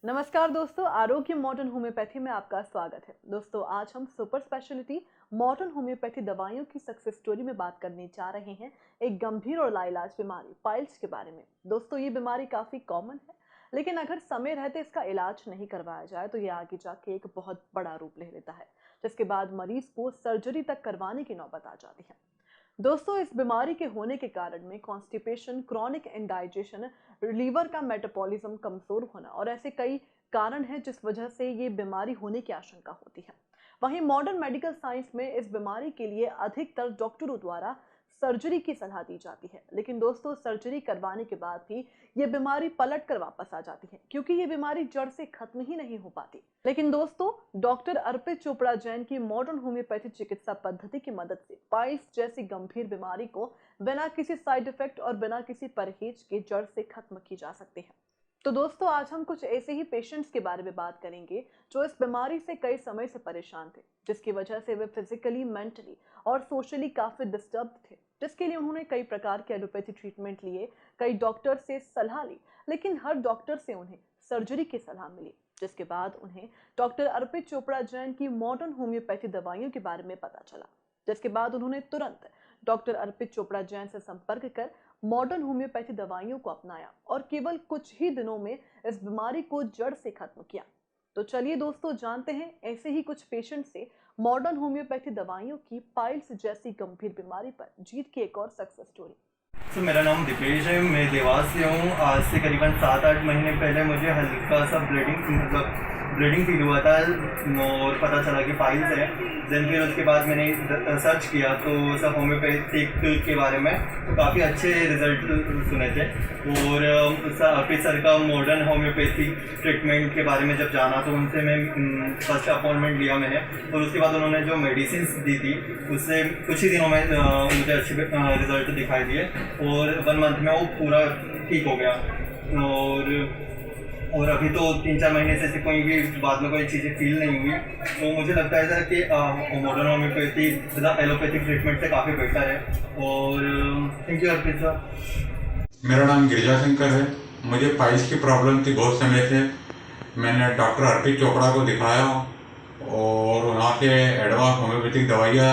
नमस्कार दोस्तों, आरोग्य मॉडर्न होम्योपैथी में आपका स्वागत है। दोस्तों, आज हम सुपर स्पेशलिटी मॉडर्न होम्योपैथी दवाइयों की सक्सेस स्टोरी में बात करने जा रहे हैं एक गंभीर और लाइलाज बीमारी पाइल्स के बारे में। दोस्तों, ये बीमारी काफी कॉमन है, लेकिन अगर समय रहते इसका इलाज नहीं करवाया जाए तो ये आगे जाके एक बहुत बड़ा रूप ले लेता है, जिसके बाद मरीज को सर्जरी तक करवाने की नौबत आ जाती है। दोस्तों, इस बीमारी के होने के कारण में कॉन्स्टिपेशन, क्रॉनिक इंडाइजेशन, लीवर का मेटाबॉलिज्म कमजोर होना और ऐसे कई कारण हैं जिस वजह से ये बीमारी होने की आशंका होती है। वहीं मॉडर्न मेडिकल साइंस में इस बीमारी के लिए अधिकतर डॉक्टरों द्वारा सर्जरी की सलाह दी जाती है, लेकिन दोस्तों सर्जरी करवाने के बाद भी ये बीमारी पलट कर वापस आ जाती है, क्योंकि ये बीमारी जड़ से खत्म ही नहीं हो पाती। लेकिन दोस्तों, डॉक्टर अर्पित चोपड़ा जैन की मॉडर्न होम्योपैथी चिकित्सा पद्धति की मदद से पाइल्स जैसी गंभीर बीमारी को बिना किसी साइड इफेक्ट और बिना किसी परहेज के जड़ से खत्म की जा सकती है। तो दोस्तों, आज हम कुछ ऐसे ही पेशेंट्स के बारे में बात करेंगे जो इस बीमारी से कई समय से परेशान थे, जिसकी वजह से वे फिजिकली, मेंटली और सोशली काफी डिस्टर्ब थे, जिसके लिए उन्होंने कई प्रकार के एलोपैथी ट्रीटमेंट लिए, कई डॉक्टर से सलाह ली, लेकिन हर डॉक्टर से उन्हें सर्जरी की सलाह मिली। जिसके बाद उन्हें डॉक्टर अर्पित चोपड़ा जैन की मॉडर्न होम्योपैथी दवाइयों के बारे में पता चला, जिसके बाद उन्होंने तुरंत डॉक्टर अर्पित चोपड़ा जैन से संपर्क कर मॉडर्न होम्योपैथी दवाइयों को अपनाया और केवल कुछ ही दिनों में इस बीमारी को जड़ से खत्म किया। तो चलिए दोस्तों, जानते हैं ऐसे ही कुछ पेशेंट से मॉडर्न होम्योपैथी दवाइयों की पाइल्स जैसी गंभीर बीमारी पर जीत की एक और सक्सेस स्टोरी। मेरा नाम दीपेश है, मैं देवास से हूँ। आज से करीबन 7-8 महीने पहले मुझे हल्का सा ब्लीडिंग फील हुआ था और पता चला कि पाइल्स है। देन फिर उसके बाद मैंने सर्च किया तो सब होम्योपैथिक के बारे में काफ़ी अच्छे रिजल्ट सुने थे और अर्पित सर का मॉडर्न होम्योपैथिक ट्रीटमेंट के बारे में जब जाना तो उनसे मैं फर्स्ट अपॉइंटमेंट लिया मैंने, और उसके बाद उन्होंने जो मेडिसिन दी थी उससे कुछ ही दिनों में मुझे अच्छे रिजल्ट दिखाई दिए और 1 मंथ में वो पूरा ठीक हो गया। और अभी तो 3-4 महीने से कोई भी बाद में कोई चीज़ें फील नहीं हुई। तो मुझे लगता है सर कि मॉडर्न होम्योपैथी तथा एलोपैथिक ट्रीटमेंट से काफ़ी बेटर है। और थैंक यू अर्पित सर। मेरा नाम गिरिजा शंकर है। मुझे पाइल्स की प्रॉब्लम थी बहुत समय से। मैंने डॉक्टर अर्पित चोपड़ा को दिखाया और वहाँ के एडवांस होम्योपैथिक दवाइयाँ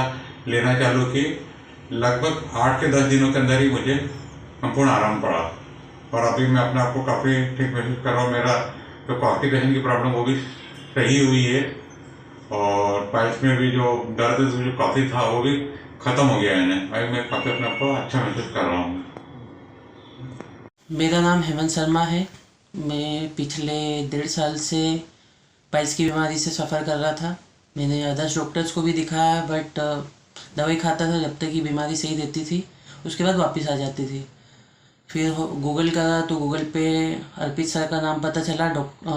लेना चालू की। लगभग 8 से 10 दिनों के अंदर ही मुझे संपूर्ण आराम पड़ा और अभी मैं अपने आप को काफ़ी ठीक महसूस कर रहा हूँ। मेरा जो कॉन्स्टिपेशन की प्रॉब्लम वो भी सही हुई है और पाइल्स में भी जो दर्द जो काफ़ी था वो भी ख़त्म हो गया है। अभी मैं काफ़ी अपने आप को अच्छा महसूस कर रहा हूँ। मेरा नाम हेमंत शर्मा है। मैं पिछले 1.5 साल से पाइल्स की बीमारी से सफ़र कर रहा था। मैंने अदर्स डॉक्टर्स को भी दिखाया, बट दवाई खाता था जब तक कि बीमारी सही रहती थी, उसके बाद वापस आ जाती थी। फिर गूगल करा तो गूगल पे अर्पित सर का नाम पता चला,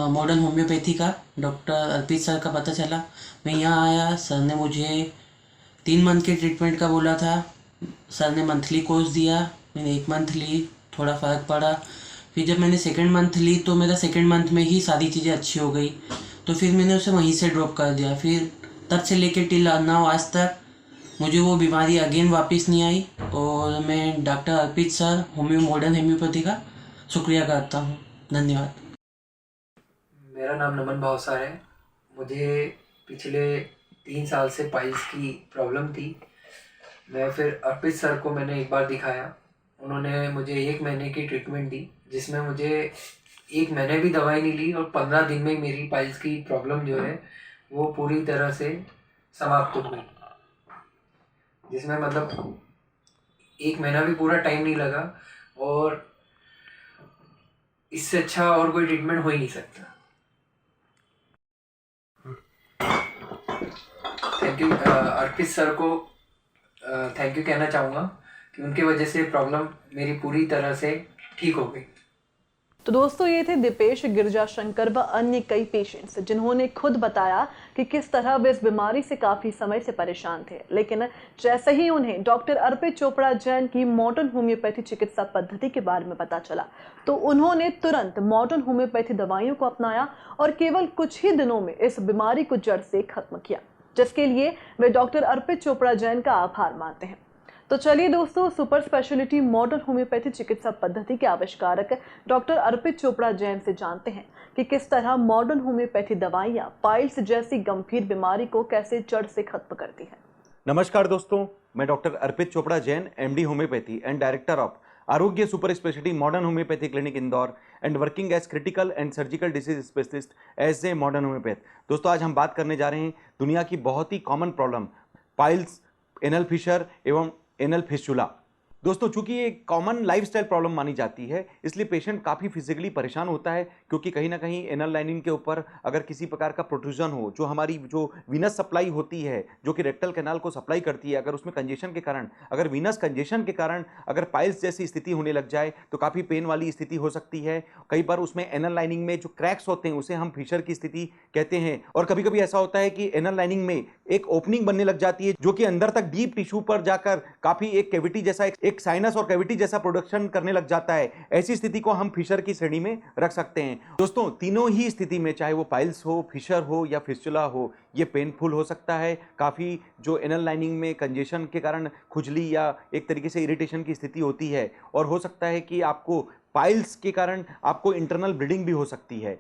मॉडर्न होम्योपैथी का डॉक्टर अर्पित सर का पता चला। मैं यहाँ आया, सर ने मुझे 3 मंथ के ट्रीटमेंट का बोला था। सर ने मंथली कोर्स दिया, मैंने 1 मंथ ली, थोड़ा फ़र्क पड़ा। फिर जब मैंने 2nd मंथ ली तो मेरा 2nd मंथ में ही सारी चीज़ें अच्छी हो गई, तो फिर मैंने उसे वहीं से ड्रॉप कर दिया। फिर तब से लेकर टिल नाउ आज तक मुझे वो बीमारी अगेन वापस नहीं आई और मैं डॉक्टर अर्पित सर मॉडर्न होम्योपैथी का शुक्रिया करता हूँ। धन्यवाद। मेरा नाम नमन भावसार है। मुझे पिछले 3 साल से पाइल्स की प्रॉब्लम थी। मैं फिर अर्पित सर को मैंने एक बार दिखाया। उन्होंने मुझे 1 महीने की ट्रीटमेंट दी, जिसमें मुझे 1 महीने भी दवाई नहीं ली और 15 दिन में मेरी पाइल्स की प्रॉब्लम जो है वो पूरी तरह से समाप्त हो गई, जिसमें मतलब 1 महीना भी पूरा टाइम नहीं लगा और इससे अच्छा और कोई ट्रीटमेंट हो ही नहीं सकता। थैंक यू अर्पित सर को थैंक यू कहना चाहूँगा कि उनके वजह से प्रॉब्लम मेरी पूरी तरह से ठीक हो गई। तो दोस्तों, ये थे दीपेश, गिरिजा शंकर व अन्य कई पेशेंट्स जिन्होंने खुद बताया कि किस तरह वे इस बीमारी से काफी समय से परेशान थे, लेकिन जैसे ही उन्हें डॉक्टर अर्पित चोपड़ा जैन की मॉडर्न होम्योपैथी चिकित्सा पद्धति के बारे में पता चला तो उन्होंने तुरंत मॉडर्न होम्योपैथी दवाइयों को अपनाया और केवल कुछ ही दिनों में इस बीमारी को जड़ से खत्म किया, जिसके लिए वे डॉक्टर अर्पित चोपड़ा जैन का आभार मानते हैं। तो चलिए दोस्तों, सुपर स्पेशलिटी मॉडर्न होम्योपैथी चिकित्सा पद्धति के आविष्कारक डॉक्टर अर्पित चोपड़ा जैन से जानते हैं कि किस तरह मॉडर्न होम्योपैथी दवाइयाँ पाइल्स जैसी गंभीर बीमारी को कैसे जड़ से खत्म करती है। नमस्कार दोस्तों, मैं doctor Arpit Chopra Jain, MD homeopathy and director of Arogya super speciality modern homeopathy clinic Indore and working as critical and surgical disease specialist as a modern homeopath. दोस्तों, आज हम बात करने जा रहे हैं दुनिया की बहुत ही common problem piles, anal fissure एवं एनल फिस्टुला। दोस्तों, चूंकि ये कॉमन लाइफस्टाइल प्रॉब्लम मानी जाती है, इसलिए पेशेंट काफ़ी फिजिकली परेशान होता है, क्योंकि कहीं ना कहीं एनल लाइनिंग के ऊपर अगर किसी प्रकार का प्रोट्रूजन हो, जो हमारी जो वीनस सप्लाई होती है, जो कि रेक्टल कैनाल को सप्लाई करती है, अगर उसमें कंजेशन के कारण, अगर वीनस कंजेशन के कारण अगर पाइल्स जैसी स्थिति होने लग जाए तो काफ़ी पेन वाली स्थिति हो सकती है। कई बार उसमें एनल लाइनिंग में जो क्रैक्स होते हैं उसे हम फिशर की स्थिति कहते हैं, और कभी कभी ऐसा होता है कि एनल लाइनिंग में एक ओपनिंग बनने लग जाती है, जो कि अंदर तक डीप टिश्यू पर जाकर काफ़ी एक कैविटी जैसा, एक साइनस और कैविटी जैसा प्रोडक्शन करने लग जाता है। ऐसी स्थिति को हम फिशर की श्रेणी में रख सकते हैं। दोस्तों, तीनों ही स्थिति में, चाहे वो पाइल्स हो, फिशर हो या फिस्टुला हो, ये पेनफुल हो सकता है। काफ़ी जो एनल लाइनिंग में कंजेशन के कारण खुजली या एक तरीके से इरिटेशन की स्थिति होती है, और हो सकता है कि आपको पाइल्स के कारण आपको इंटरनल ब्लीडिंग भी हो सकती है।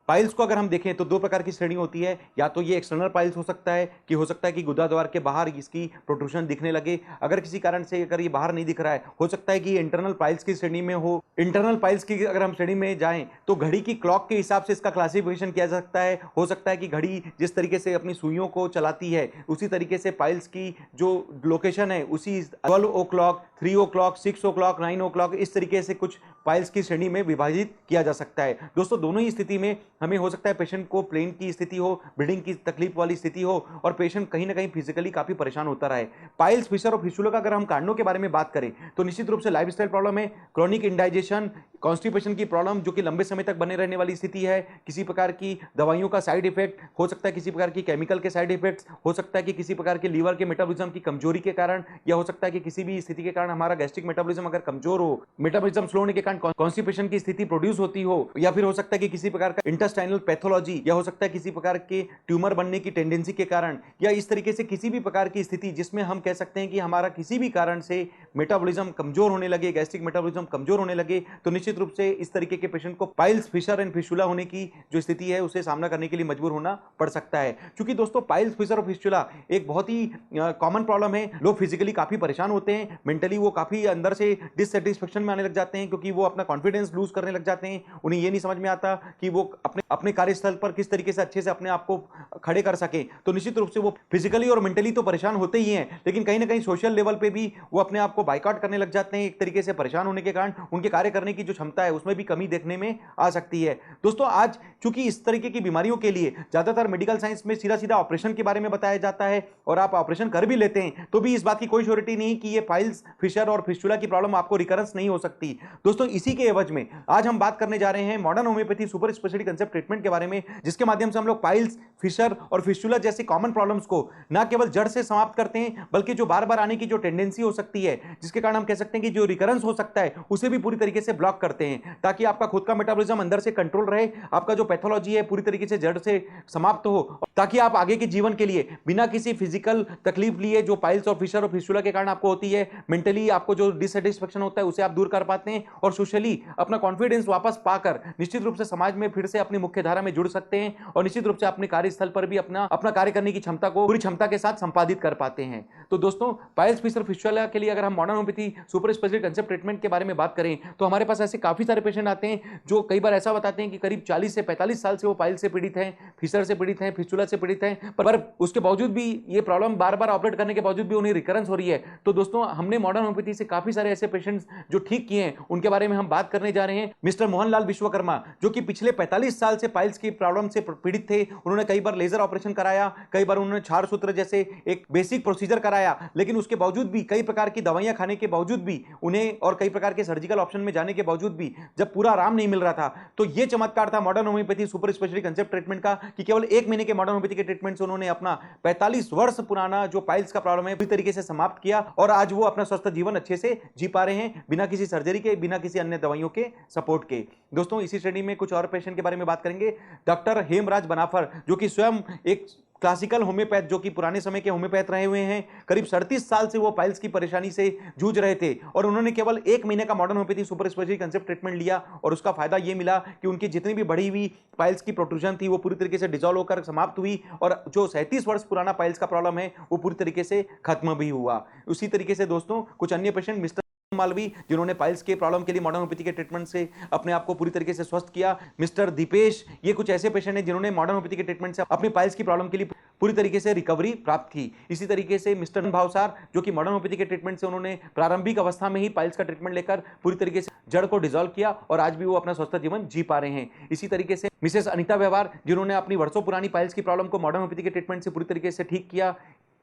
पाइल्स को अगर हम देखें तो दो प्रकार की श्रेणी होती है, या तो ये एक्सटर्नल पाइल्स हो सकता है कि गुदा द्वार के बाहर इसकी प्रोट्रूशन दिखने लगे। अगर किसी कारण से अगर ये बाहर नहीं दिख रहा है, हो सकता है कि ये इंटरनल पाइल्स की श्रेणी में हो। इंटरनल पाइल्स की अगर हम श्रेणी में जाएं तो घड़ी की क्लॉक के हिसाब से इसका क्लासिफिकेशन किया जा सकता है। हो सकता है कि घड़ी जिस तरीके से अपनी सुइयों को चलाती है, उसी तरीके से पाइल्स की जो लोकेशन है उसी 12 o'clock, 3 o'clock, 6 o'clock, 9 o'clock, इस तरीके से कुछ पाइल्स की श्रेणी में विभाजित किया जा सकता है। दोस्तों, दोनों ही स्थिति में हमें हो सकता है पेशेंट को प्लेन की स्थिति हो, ब्लीडिंग की तकलीफ वाली स्थिति हो, और पेशेंट कहीं ना कहीं फिजिकली काफी परेशान होता रहे। पाइल्स, फिशर और फिस्टुला का अगर हम कारणों के बारे में बात करें तो निश्चित रूप से लाइफस्टाइल प्रॉब्लम है, क्रॉनिक इंडाइजेशन, कॉन्स्टिपेशन की प्रॉब्लम जो कि लंबे समय तक बने रहने वाली स्थिति है, किसी प्रकार की दवाइयों का साइड इफेक्ट हो सकता है, किसी प्रकार की केमिकल के साइड इफेक्ट्स हो सकता है, कि किसी प्रकार के लीवर के मेटाबॉलिज्म की कमजोरी के कारण, या हो सकता है कि किसी भी स्थिति के कारण हमारा गैस्ट्रिक मेटाबॉलिज्म अगर कमजोर हो, मेटाबॉलिज्म स्लो होने के कारण कॉन्स्टिपेशन की स्थिति प्रोड्यूस होती हो, या फिर हो सकता है कि किसी प्रकार का इंटेस्टाइनल पैथोलॉजी, या हो सकता है किसी प्रकार के ट्यूमर बनने की टेंडेंसी के कारण, या इस तरीके से किसी भी प्रकार की स्थिति जिसमें हम कह सकते हैं कि हमारा किसी भी कारण से मेटाबॉलिज्म कमजोर होने लगे, गैस्ट्रिक मेटाबॉलिज्म कमजोर होने लगे, तो निश्चित रूप से इस तरीके के पेशेंट को पाइल्स, फिशर एंड फिस्टुला होने की जो स्थिति है उसे सामना करने के लिए मजबूर होना पड़ सकता है। क्योंकि दोस्तों, पाइल्स, फिशर और फिस्टुला एक बहुत ही कॉमन प्रॉब्लम है। लोग फिजिकली काफी परेशान होते हैं, मेंटली वो काफी अंदर से डिससेटिस्फेक्शन में आने लग जाते हैं, क्योंकि वो अपना कॉन्फिडेंस लूज करने लग जाते हैं। उन्हें ये नहीं समझ में आता कि वो अपने कार्यस्थल पर किस तरीके से अच्छे से अपने आप को खड़े कर सके। तो निश्चित रूप से वो फिजिकली और मेंटली तो परेशान होते ही हैं, लेकिन कहीं ना कहीं सोशल लेवल पे भी वो अपने आप को बाइकआउट करने लग जाते हैं। एक तरीके से परेशान होने के कारण उनके कार्य करने की जो क्षमता है उसमें भी कमी देखने में आ सकती है। दोस्तों, आज चूंकि इस तरीके की बीमारियों के लिए ज्यादातर मेडिकल साइंस में सीधा सीधा ऑपरेशन के बारे में बताया जाता है, और आप ऑपरेशन कर भी लेते हैं तो भी इस बात की कोई श्योरिटी नहीं कि ये पाइल्स, फिशर और फिस्टुला की प्रॉब्लम आपको रिकरेंस नहीं हो सकती। दोस्तों, इसी के एवज में आज हम बात करने जा रहे हैं modern homeopathy super speciality concept treatment के बारे में, जिसके माध्यम से हम लोग पाइल्स, फिशर और फिस्टुला जैसी कॉमन प्रॉब्लम्स को न केवल जड़ से समाप्त करते हैं, बल्कि जो बार बार आने की जो टेंडेंसी हो सकती है, जिसके कारण हम कह सकते हैं कि जो रिकरेंस हो सकता है, उसे भी पूरी तरीके से ब्लॉक करते हैं, ताकि आपका खुद का मेटाबॉलिज्म अंदर से कंट्रोल रहे, आपका जो पैथोलॉजी है पूरी तरीके से जड़ से समाप्त हो, ताकि आप आगे के जीवन के लिए बिना किसी फिजिकल तकलीफ लिए जो पाइल्स और फिशर और फिस्टुला के कारण आपको होती है, मेंटली आपको जो डिससेटिस्फेक्शन होता है उसे आप दूर कर पाते हैं, और सोशली अपना कॉन्फिडेंस वापस पाकर निश्चित रूप से समाज में फिर से अपनी मुख्य धारा में जुड़ सकते हैं, और निश्चित रूप से अपने कार्यस्थल पर भी अपना कार्य करने की क्षमता को पूरी क्षमता के साथ संपादित कर पाते हैं। तो दोस्तों, पाइल्स, फिशर, फिस्टुला के लिए अगर हम modern homeopathy super speciality concept treatment के बारे में बात करें तो हमारे पास ऐसे काफी सारे पेशेंट आते हैं जो कई बार ऐसा बताते हैं कि करीब 40 से 45 साल से वो पाइल्स से पीड़ित हैं, फिशर से पीड़ित हैं, फिस्टुला से पीड़ित हैं, पर उसके बावजूद भी ये प्रॉब्लम बार बार ऑपरेट करने के बावजूद भी उन्हें रिकरेंस हो रही है। तो दोस्तों, हमने मॉडर्न होम्योपैथी से काफी सारे ऐसे पेशेंट्स जो ठीक किए हैं उनके बारे में हम बात करने जा रहे हैं। मिस्टर मोहनलाल विश्वकर्मा, जो कि पिछले 45 साल से पाइल्स की प्रॉब्लम से पीड़ित थे, उन्होंने कई बार लेजर ऑपरेशन कराया, कई बार उन्होंने क्षार सूत्र जैसे एक बेसिक प्रोसीजर कराया, लेकिन उसके बावजूद भी, कई प्रकार की दवाइयां खाने के बावजूद भी उन्हें, और कई प्रकार के सर्जिकल ऑप्शन में जाने के बावजूद भी जब पूरा आराम नहीं मिल रहा था, तो यह चमत्कार था modern homeopathy super speciality concept treatment का कि केवल 1 महीने के मॉडर्न होम्योपैथी के ट्रीटमेंट से उन्होंने अपना 45 वर्ष पुराना जो पाइल्स का प्रॉब्लम है पूरी तरीके से समाप्त किया, और आज वो अपना स्वस्थ जीवन अच्छे से जी पा रहे हैं, बिना किसी सर्जरी के, बिना किसी अन्य दवाइयों के सपोर्ट के। दोस्तों, इसी श्रेणी में कुछ और पेशेंट के बारे में बात करेंगे। डॉक्टर हेमराज बनाफर, जो कि स्वयं एक क्लासिकल होम्योपैथ जो कि पुराने समय के होम्योपैथ रहे हुए हैं, करीब 37 साल से वो पाइल्स की परेशानी से जूझ रहे थे और उन्होंने केवल 1 महीने का modern homeopathy super speciality concept treatment लिया और उसका फायदा ये मिला कि उनकी जितनी भी बढ़ी हुई पाइल्स की प्रोट्रूजन थी वो पूरी तरीके से डिसॉल्व होकर समाप्त हुई और जो 37 वर्ष पुराना पाइल्स का प्रॉब्लम है वो पूरी तरीके से खत्म भी हुआ। उसी तरीके से दोस्तों कुछ अन्य पेशेंट मिस्टर मालवी जिन्होंने पाइल्स के प्रॉब्लम के लिए मॉडर्न होम्योपैथी के ट्रीटमेंट से अपने आप को पूरी तरीके से स्वस्थ किया, मिस्टर दीपेश, ये कुछ ऐसे पेशेंट हैं जिन्होंने मॉडर्न होम्योपैथी के ट्रीटमेंट से अपनी पाइल्स की प्रॉब्लम के लिए पूरी तरीके से रिकवरी प्राप्त की। इसी तरीके से मिस्टर भावसार जो कि मॉडर्न होम्योपैथी के ट्रीटमेंट से उन्होंने प्रारंभिक अवस्था में ही पाइल्स का ट्रीटमेंट लेकर पूरी तरीके से जड़ को डिसॉल्व किया और आज भी वो अपना स्वस्थ जीवन जी पा रहे हैं। इसी तरीके से मिसेस अनीता व्यवहार जिन्होंने अपनी वर्षों पुरानी पाइल्स की प्रॉब्लम को मॉडर्न होम्योपैथी के ट्रीटमेंट से पूरी तरीके से ठीक किया।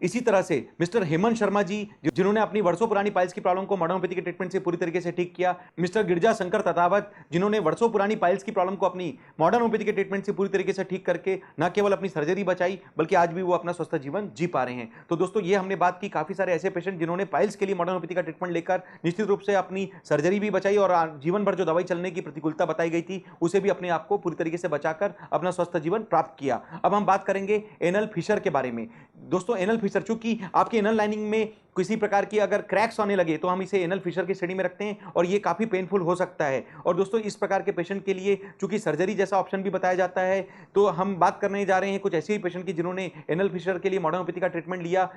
इसी तरह से मिस्टर हेमंत शर्मा जी जिन्होंने अपनी वर्षों पुरानी पाइल्स की प्रॉब्लम को मॉडर्न होम्योपैथी के ट्रीटमेंट से पूरी तरीके से ठीक किया। मिस्टर गिरजा शंकर तथावत जिन्होंने वर्षों पुरानी पाइल्स की प्रॉब्लम को अपनी मॉडर्न होम्योपैथी के ट्रीटमेंट से पूरी तरीके से ठीक करके न केवल अपनी सर्जरी बचाई बल्कि आज भी वो अपना स्वस्थ जीवन जी पा रहे हैं। तो दोस्तों ये हमने बात की काफी सारे ऐसे पेशेंट जिन्होंने पाइल्स के लिए मॉडर्न होम्योपैथी का ट्रीटमेंट लेकर निश्चित रूप से अपनी सर्जरी भी बचाई और जीवन भर जो दवाई चलने की प्रतिकूलता बताई गई थी उसे भी अपने आप को पूरी तरीके से बचाकर अपना स्वस्थ जीवन प्राप्त किया। अब हम बात करेंगे एनल फिशर के बारे में। दोस्तों एनल फिशर चूंकि आपकी एनल लाइनिंग में किसी प्रकार की अगर क्रैक्स आने लगे तो हम इसे एनल फिशर की श्रेणी में रखते हैं और ये काफी पेनफुल हो सकता है। और दोस्तों इस प्रकार के पेशेंट के लिए चूंकि सर्जरी जैसा ऑप्शन भी बताया जाता है तो हम बात करने जा रहे हैं कुछ ऐसे ही पेशेंट की जिन्होंने एनल फिशर के लिए मॉडर्न होम्योपैथी का ट्रीटमेंट लिया।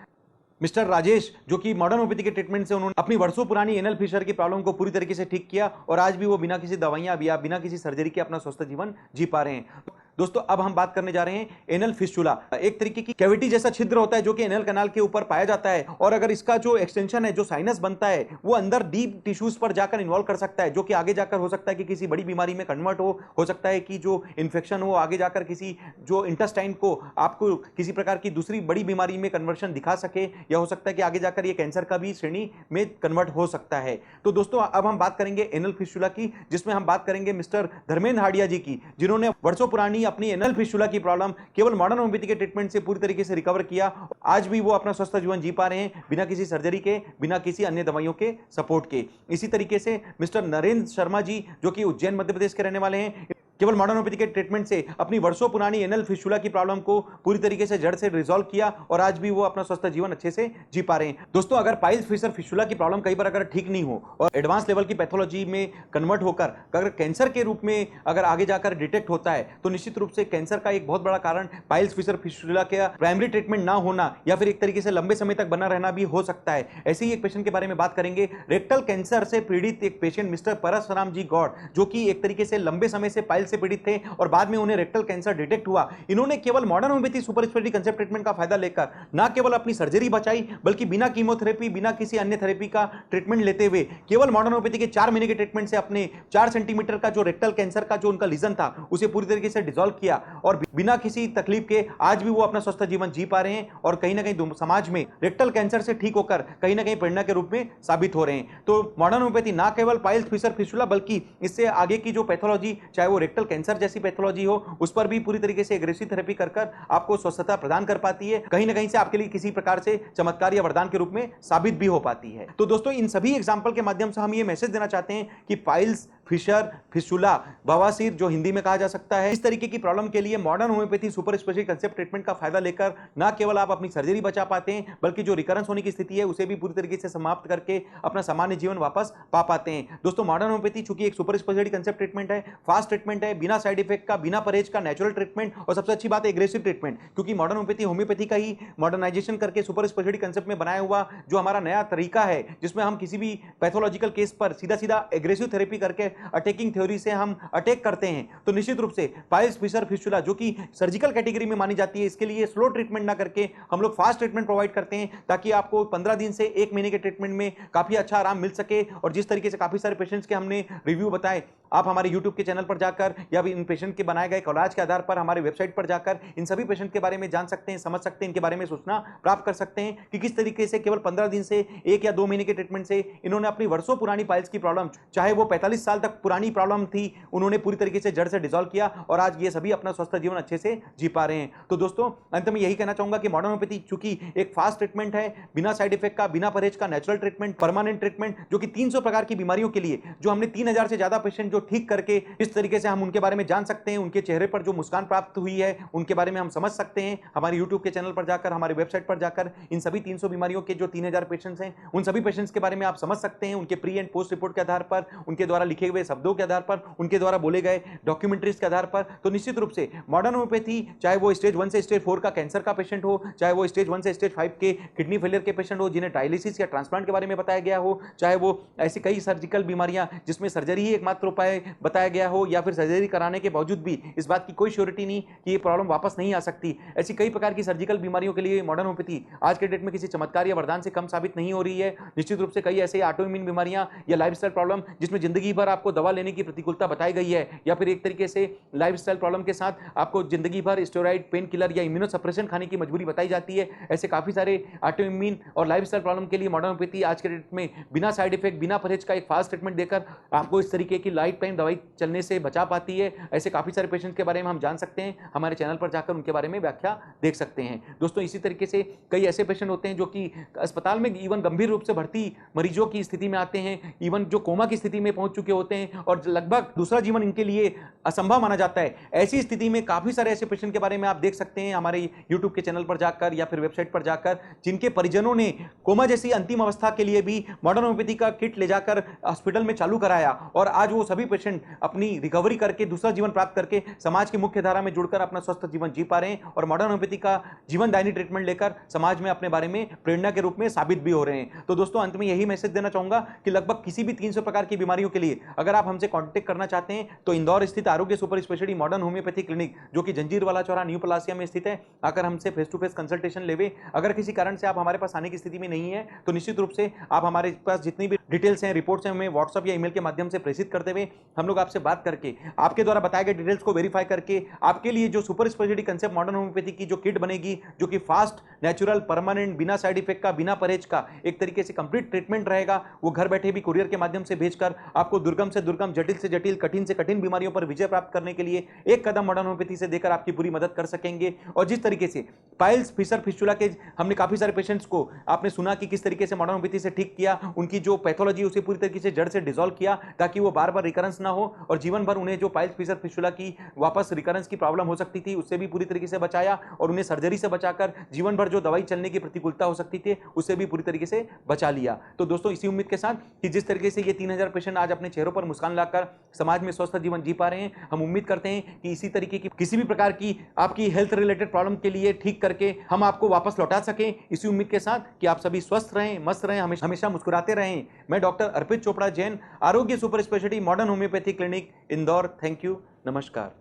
मिस्टर राजेश जो कि मॉडर्न होम्योपैथी के ट्रीटमेंट से उन्होंने अपनी वर्षों पुरानी एनल फिशर की प्रॉब्लम को पूरी तरीके से ठीक किया और आज भी वो बिना किसी दवाइयां या बिना किसी सर्जरी के अपना स्वस्थ जीवन जी पा रहे हैं। दोस्तों अब हम बात करने जा रहे हैं एनल फिस्टुला। एक तरीके की कैविटी जैसा छिद्र होता है जो कि एनल कैनाल के ऊपर पाया जाता है और अगर इसका जो एक्सटेंशन है जो साइनस बनता है वो अंदर डीप टिश्यूज पर जाकर इन्वॉल्व कर सकता है जो कि आगे जाकर हो सकता है कि किसी बड़ी बीमारी में कन्वर्ट हो सकता है कि जो इन्फेक्शन हो आगे जाकर किसी जो इंटेस्टाइन को आपको किसी प्रकार की दूसरी बड़ी बीमारी में कन्वर्शन दिखा सके या हो सकता है कि आगे जाकर ये कैंसर का भी श्रेणी में कन्वर्ट हो सकता है। तो दोस्तों अब हम बात करेंगे एनल फिस्टुला की जिसमें हम बात करेंगे मिस्टर धर्मेंद्र हाडिया जी की जिन्होंने वर्षों पुरानी अपनी एनल फिस्टुला की प्रॉब्लम केवल मॉडर्न होम्योपैथी के ट्रीटमेंट से पूरी तरीके से रिकवर किया। आज भी वो अपना स्वस्थ जीवन जी पा रहे हैं बिना किसी सर्जरी के बिना किसी अन्य दवाइयों के सपोर्ट के। इसी तरीके से मिस्टर नरेंद्र शर्मा जी जो कि उज्जैन मध्य प्रदेश के रहने वाले हैं केवल मॉडर्न होम्योपैथी के ट्रीटमेंट से अपनी वर्षों पुरानी एनल फिस्टुला की प्रॉब्लम को पूरी तरीके से जड़ से रिजॉल्व किया और आज भी वो अपना स्वस्थ जीवन अच्छे से जी पा रहे हैं। दोस्तों अगर पाइल्स फिस्टुला की प्रॉब्लम कई बार अगर ठीक नहीं हो और एडवांस लेवल की पैथोलॉजी में कन्वर्ट होकर अगर कैंसर के रूप में अगर आगे जाकर डिटेक्ट होता है तो निश्चित रूप से कैंसर का एक बहुत बड़ा कारण पाइल्स फिस्टुला का प्राइमरी ट्रीटमेंट ना होना या फिर एक तरीके से लंबे समय तक बना रहना भी हो सकता है। ऐसे ही एक पेशेंट के बारे में बात करेंगे। रेक्टल कैंसर से पीड़ित एक पेशेंट मिस्टर परशुराम जी गौड़ जो कि एक तरीके से लंबे समय से पाइल्स से पीड़ित थे और बाद में उन्हें रेक्टल कैंसर डिटेक्ट हुआ। इन्होंने केवल modern homeopathy super speciality concept treatment का फायदा लेकर न केवल अपनी सर्जरी बचाई बल्कि बिना कीमोथेरेपी बिना किसी अन्य थेरेपी का ट्रीटमेंट लेते हुए केवल मॉडर्न होम्योपैथी के 4 महीने के ट्रीटमेंट से अपने 4 सेंटीमीटर का जो रेक्टल कैंसर का जो उनका लीजन था उसे पूरी तरीके से डिसॉल्व किया और बिना किसी तकलीफ के आज भी वो अपना स्वस्थ जीवन जी पा रहे हैं और कहीं ना कहीं समाज में रेक्टल कैंसर से ठीक होकर कहीं ना कहीं प्रेरणा के रूप में साबित हो रहे हैं। तो मॉडर्न होम्योपैथी ना केवल पाइल्स फिस्टुला बल्कि इससे आगे की जो पैथोलॉजी चाहे वो रेक्टल कैंसर जैसी पैथोलॉजी हो उस पर भी पूरी तरीके से एग्रेसिव थेरेपी कर आपको स्वस्थता प्रदान कर पाती है, कहीं ना कहीं से आपके लिए किसी प्रकार से चमत्कार या वरदान के रूप में साबित भी हो पाती है। तो दोस्तों इन सभी एग्जाम्पल के माध्यम से हम ये मैसेज देना चाहते हैं कि पाइल्स फिस्टुला बवासीर जो हिंदी में कहा जा सकता है इस तरीके की प्रॉब्लम के लिए modern homeopathy super speciality concept treatment का फायदा लेकर न केवल आप अपनी सर्जरी बचा पाते हैं बल्कि जो रिकरेंस होने की स्थिति है उसे भी पूरी तरीके से समाप्त करके अपना सामान्य जीवन वापस पा पाते हैं। दोस्तों मॉडर्न होम्योपैथी चूंकि एक सुपर स्पेशलिटी कंसेप्ट ट्रीटमेंट है, फास्ट ट्रीटमेंट है, बिना साइड इफेक्ट का, बिना परहेज का, नेचुरल ट्रीटमेंट और सबसे अच्छी बात है एग्रेसिव ट्रीटमेंट, क्योंकि मॉडर्न होम्योपैथी का ही मॉडर्नाइजेशन करके सुपर स्पेशलिटी कंसेप्ट में बनाया हुआ जो हमारा नया तरीका है जिसमें हम किसी भी पैथोलॉजिकल केस पर सीधा सीधा एग्रेसिव थेरेपी करके अटैकिंग थ्योरी से हम अटैक करते हैं। तो निश्चित रूप से पाइल्स फिस्टुला जो कि सर्जिकल कैटेगरी में मानी जाती है इसके लिए स्लो ट्रीटमेंट ना करके हम लोग फास्ट ट्रीटमेंट प्रोवाइड करते हैं ताकि आपको 15 दिन से 1 महीने के ट्रीटमेंट में काफी अच्छा आराम मिल सके। और जिस तरीके से काफी सारे पेशेंट्स के हमने रिव्यू बताए आप हमारे YouTube के चैनल पर जाकर या इन पेशेंट के बनाए गए कॉलेज के आधार पर हमारे वेबसाइट पर जाकर इन सभी पेशेंट के बारे में जान सकते हैं, समझ सकते हैं, इनके बारे में सूचना प्राप्त कर सकते हैं कि किस तरीके से केवल 15 दिन से 1 या 2 महीने के ट्रीटमेंट से इन्होंने अपनी वर्षों पुरानी पाइल्स की प्रॉब्लम चाहे वो 45 साल तक पुरानी प्रॉब्लम थी उन्होंने पूरी तरीके से जड़ से डिसॉल्व किया और आज ये सभी अपना स्वस्थ जीवन अच्छे से जी पा रहे हैं। तो दोस्तों अंत में यही कहना चाहूंगा कि मॉडर्न होम्योपैथी चूंकि एक फास्ट ट्रीटमेंट है, बिना साइड इफेक्ट का, बिना परहेज का, नेचुरल ट्रीटमेंट, परमानेंट ट्रीटमेंट जो कि 300 प्रकार की बीमारियों के लिए जो हमने 3000 से ज्यादा पेशेंट जो को ठीक करके इस तरीके से हम उनके बारे में जान सकते हैं, उनके चेहरे पर जो मुस्कान प्राप्त हुई है उनके बारे में हम समझ सकते हैं। हमारे यूट्यूब के चैनल पर जाकर, हमारे वेबसाइट पर जाकर इन सभी 300 बीमारियों के जो 3000 पेशेंट्स हैं उन सभी पेशेंट्स के बारे में आप समझ सकते हैं, उनके प्री एंड पोस्ट रिपोर्ट के आधार पर, उनके द्वारा लिखे हुए शब्दों के आधार पर, उनके द्वारा बोले गए डॉक्यूमेंट्रीज के आधार पर। तो निश्चित रूप से मॉडर्न होम्योपैथी, चाहे वो स्टेज 1 से स्टेज 4 का कैंसर का पेशेंट हो, चाहे वो स्टेज 1 से स्टेज 5 के किडनी फेलियर के पेशेंट हो जिन्हें डायलिसिस या ट्रांसप्लांट के बारे में बताया गया हो, चाहे वो ऐसी कई सर्जिकल बीमारियां जिसमें सर्जरी ही एकमात्र उपाय बताया गया हो, या फिर सर्जरी कराने के बावजूद भी इस बात की कोई श्योरिटी नहीं कि ये प्रॉब्लम वापस नहीं आ सकती, ऐसी कई प्रकार की सर्जिकल बीमारियों के लिए मॉडर्न होम्योपैथी आज के डेट में किसी चमत्कार या वरदान से कम साबित नहीं हो रही है। निश्चित रूप से कई ऐसे ऑटोइम्यून बीमारियां या लाइफस्टाइल प्रॉब्लम जिसमें जिंदगी भर आपको दवा लेने की प्रतिकूलता बताई गई है, या फिर एक तरीके से लाइफस्टाइल प्रॉब्लम के साथ आपको जिंदगी भर स्टेरॉइड, पेन किलर या इम्यूनोसप्रेशन खाने की मजबूरी बताई जाती है। ऐसे काफी सारे ऑटोइम्यून और लाइफस्टाइल प्रॉब्लम के लिए मॉडर्न होम्योपैथी आज के डेट में बिना साइड इफेक्ट, बिना परहेज का एक फास्ट ट्रीटमेंट देकर आपको इस तरीके की लाइफ टाइम दवाई चलने से बचा पाती है। ऐसे काफी सारे पेशेंट्स के बारे में हम जान सकते हैं, हमारे चैनल पर जाकर उनके बारे में व्याख्या देख सकते हैं। दोस्तों इसी तरीके से कई ऐसे पेशेंट होते हैं जो कि अस्पताल में इवन गंभीर रूप से भर्ती मरीजों की स्थिति में आते हैं, इवन जो कोमा की स्थिति में पहुंच चुके होते हैं और लगभग दूसरा जीवन इनके लिए असंभव माना जाता है। ऐसी स्थिति में काफी सारे ऐसे पेशेंट के बारे में आप देख सकते हैं हमारे यूट्यूब के चैनल पर जाकर या फिर वेबसाइट पर जाकर, जिनके परिजनों ने कोमा जैसी अंतिम अवस्था के लिए भी मॉडर्न होम्योपैथी का किट ले जाकर हॉस्पिटल में चालू कराया और आज वो सभी पेशेंट अपनी रिकवरी करके दूसरा जीवन प्राप्त करके समाज की मुख्य धारा में जुड़कर अपना स्वस्थ जीवन जी पा रहे हैं और मॉडर्न होम्योपैथी का जीवनदायिनी ट्रीटमेंट लेकर समाज में अपने बारे में प्रेरणा के रूप में साबित भी हो रहे हैं। तो दोस्तों अंत में यही मैसेज देना चाहूंगा कि लगभग किसी भी 300 प्रकार की बीमारियों के लिए अगर आप हमसे कांटेक्ट करना चाहते हैं तो इंदौर स्थित आरोग्य super speciality modern homeopathy clinic जो कि जंजीरवाला चौराहा न्यू पलासिया में स्थित है, आकर हमसे फेस टू फेस कंसल्टेशन लेवे। अगर किसी कारण से आप हमारे पास आने की स्थिति में नहीं है तो निश्चित रूप से आप हमारे पास जितनी भी डिटेल्स हैं, रिपोर्ट्स हैं, हमें व्हाट्सअप या ईमेल के माध्यम से प्रेषित करते हुए हम लोग आपसे बात करके आपके द्वारा बताए गए डिटेल्स को वेरीफाई करके आपके लिए जो super speciality concept modern homeopathy की जो किट बनेगी, जो कि फास्ट, नेचुरल, परमानेंट, बिना साइड इफेक्ट का, बिना परहेज का एक तरीके से कंप्लीट ट्रीटमेंट रहेगा, वो घर बैठे भी कुरियर के माध्यम से भेजकर आपको दुर्गम से दुर्गम, जटिल से जटिल, कठिन से कठिन बीमारियों पर विजय प्राप्त करने के लिए एक कदम मॉडर्न होम्योपैथी से देकर आपकी पूरी मदद कर सकेंगे। और जिस तरीके से पाइल्स, फिशर, फिस्टुला के हमने काफी सारे पेशेंट्स को आपने सुना कि किस तरीके से मॉडर्न होम्योपैथी से ठीक किया, उनकी जो पैथोलॉजी उसे पूरी तरीके से जड़ से डिसॉल्व किया ताकि वो बार बार रिकरेंस ना हो और जीवन भर उन्हें जो पाइल्स, फिशर, फिस्टुला की वापस रिकरेंस की प्रॉब्लम हो सकती थी उससे भी पूरी तरीके से बचाया और उन्हें सर्जरी से बचाकर जीवन भर जो दवाई चलने की प्रतिकूलता हो सकती थी उससे भी पूरी तरीके से बचा लिया। तो दोस्तों इसी उम्मीद के साथ कि जिस तरीके से ये 3000 पेशेंट आज अपने चेहरों पर मुस्कान लाकर समाज में स्वस्थ जीवन जी पा रहे हैं, हम उम्मीद करते हैं कि इसी तरीके की किसी भी प्रकार की आपकी हेल्थ रिलेटेड प्रॉब्लम के लिए ठीक करके हम आपको वापस लौटा सकें। इसी उम्मीद के साथ कि आप सभी स्वस्थ रहें, मस्त रहें, हमेशा मुस्कुराते रहें। मैं डॉक्टर अर्पित चोपड़ा जैन, आरोग्य super speciality modern homeopathy clinic Indore. Thank you, नमस्कार।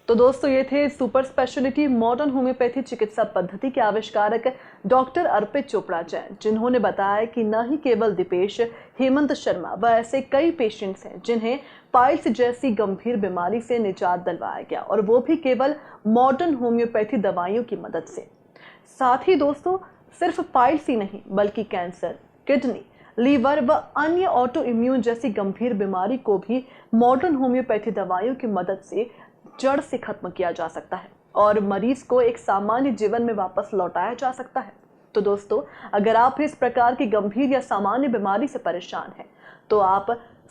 तो दोस्तों ये थे सुपर स्पेशलिटी मॉडर्न होम्योपैथी चिकित्सा पद्धति के आविष्कारक डॉक्टर अर्पित चोपड़ा जैन, जिन्होंने बताया कि न ही केवल दीपेश, हेमंत शर्मा व ऐसे कई पेशेंट्स हैं जिन्हें पाइल्स जैसी गंभीर बीमारी से निजात दिलवाया गया और वो भी केवल मॉडर्न होम्योपैथी दवाइयों की मदद से। साथ ही दोस्तों सिर्फ पाइल्स ही नहीं बल्कि कैंसर, किडनी, लीवर व अन्य ऑटो इम्यून जैसी गंभीर बीमारी को भी मॉडर्न होम्योपैथी दवाइयों की मदद से जड़ से खत्म किया जा सकता है और मरीज को एक सामान्य जीवन में वापस लौटाया जा सकता है। तो दोस्तों अगर आप इस प्रकार की गंभीर या सामान्य बीमारी से परेशान हैं तो आप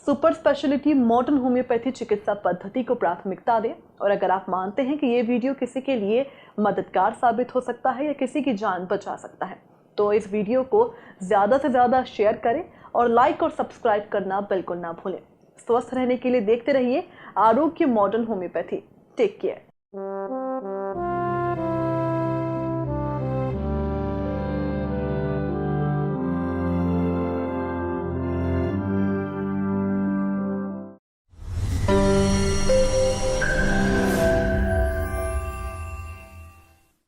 सुपर स्पेशलिटी मॉडर्न होम्योपैथी चिकित्सा पद्धति को प्राथमिकता दें। और अगर आप मानते हैं कि ये वीडियो किसी के लिए मददगार साबित हो सकता है या किसी की जान बचा सकता है तो इस वीडियो को ज़्यादा से ज़्यादा शेयर करें और लाइक और सब्सक्राइब करना बिल्कुल ना भूलें। स्वस्थ रहने के लिए देखते रहिए आरोग्य मॉडर्न होम्योपैथी। Take care.